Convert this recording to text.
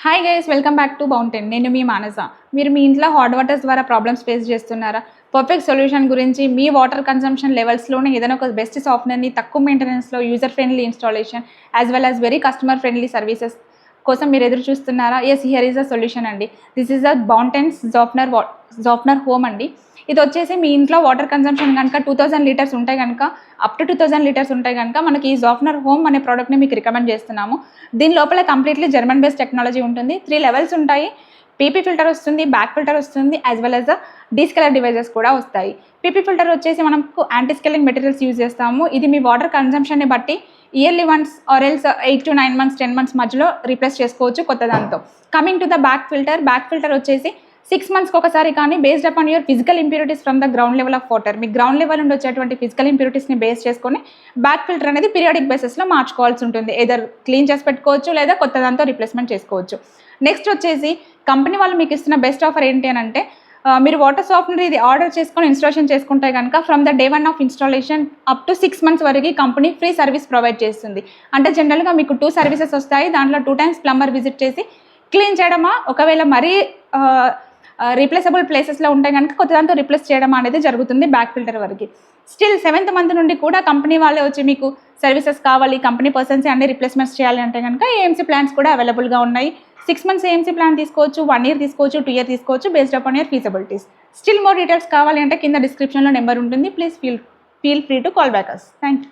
Hi guys, welcome back to బౌంటెన్. నేను మీ మానస. మీరు మీ ఇంట్లో హాట్ వాటర్స్ ద్వారా ప్రాబ్లమ్స్ ఫేస్ చేస్తున్నారా? పర్ఫెక్ట్ సొల్యూషన్ గురించి మీ వాటర్ కన్సంప్షన్ లెవెల్స్లోనే ఏదైనా ఒక బెస్ట్ సాఫ్ట్వేర్ని తక్కువ మెయింటెనెన్స్లో user friendly installation as well as very customer friendly services కోసం మీరు ఎదురు చూస్తున్నారా? Yes, here is a solution అండి. దిస్ ఈజ్ అ బౌంటెన్స్ జాఫ్నర్ హోమ్ అండి. ఇది వచ్చేసి మీ ఇంట్లో వాటర్ కన్సంప్షన్ కనుక 2000 లీటర్స్ ఉంటాయి కనుక అప్ టు 2000 లీటర్స్ ఉంటాయి కనుక మనకి ఈ జాఫ్నర్ హోమ్ అనే ప్రోడక్ట్ని మీకు రికమెండ్ చేస్తున్నాము. దీని లోపల కంప్లీట్లీ జర్మన్ బేస్డ్ టెక్నాలజీ ఉంటుంది. 3 లెవెల్స్ ఉంటాయి. పీపీ ఫిల్టర్ వస్తుంది, బ్యాక్ ఫిల్టర్ వస్తుంది, యాజ్ వెల్ యాజ్ డీస్కెలర్ డివైజెస్ కూడా వస్తాయి. పీపీ ఫిల్టర్ వచ్చేసి మనకు యాంటీ స్కెలింగ్ మెటీరియల్స్ యూజ్ చేస్తాము. ఇది మీ వాటర్ కన్సంప్షన్ని బట్టి yearly once or else 8 to 9 months 10 months మధ్యలో రీప్లేస్ చేసుకోవచ్చు కొత్త దాంతో. Coming to the back filter వచ్చేసి 6 months ఒకసారి కానీ based upon your physical impurities from the ground level of water, me ground level నుండి వచ్చేటువంటి ఫిజికల్ ఇంప్యూరిటీస్ని బేస్ చేసుకొని బ్యాక్ ఫిల్టర్ అనేది పీరియాడిక్ బేసిస్లో మార్చుకోవాల్సి ఉంటుంది. ఏదర్ క్లీన్ చేసి పెట్టుకోవచ్చు లేదా కొత్త దాంతో రీప్లేస్మెంట్ చేసుకోవచ్చు. నెక్స్ట్ వచ్చేసి కంపెనీ వాళ్ళు మీకు ఇస్తున్న బెస్ట్ ఆఫర్ ఏంటి అని అంటే, మీరు వాటర్ సాఫ్ట్వేర్ ఇది ఆర్డర్ చేసుకొని ఇన్స్టాలేషన్ చేసుకుంటే కనుక from the day 1 of installation up to 6 months వరకు కంపెనీ ఫ్రీ సర్వీస్ ప్రొవైడ్ చేస్తుంది. అంటే జనరల్గా మీకు 2 సర్వీసెస్ వస్తాయి. దాంట్లో 2 times ప్లంబర్ విజిట్ చేసి క్లీన్ చేయడమా, ఒకవేళ మరీ రీప్లేసబుల్ ప్లేసెస్లో ఉంటే కనుక కొత్త దాంతో రీప్లేస్ చేయడం అనేది జరుగుతుంది బ్యాక్ ఫిల్టర్ వరకు. స్టిల్ 7th month నుండి కూడా కంపెనీ వాళ్ళే వచ్చి మీకు సర్వీసెస్ కావాలి, కంపెనీ పర్సన్స్ అన్ని రీప్లేస్మెంట్స్ చేయాలి అంటే కనుక ఏఎంసీ ప్లాన్స్ కూడా అవైలబుల్గా ఉన్నాయి. 6 months ఏఎంసీ ప్లాన్ తీసుకోవచ్చు, 1 year తీసుకోవచ్చు, 2 year తీసుకోవచ్చు, based upon your feasibilities. Still more details కావాలి అంటే కింద డిస్క్రిప్షన్లో నెంబర్ ఉంటుంది. Please feel free to call back us. Thank you.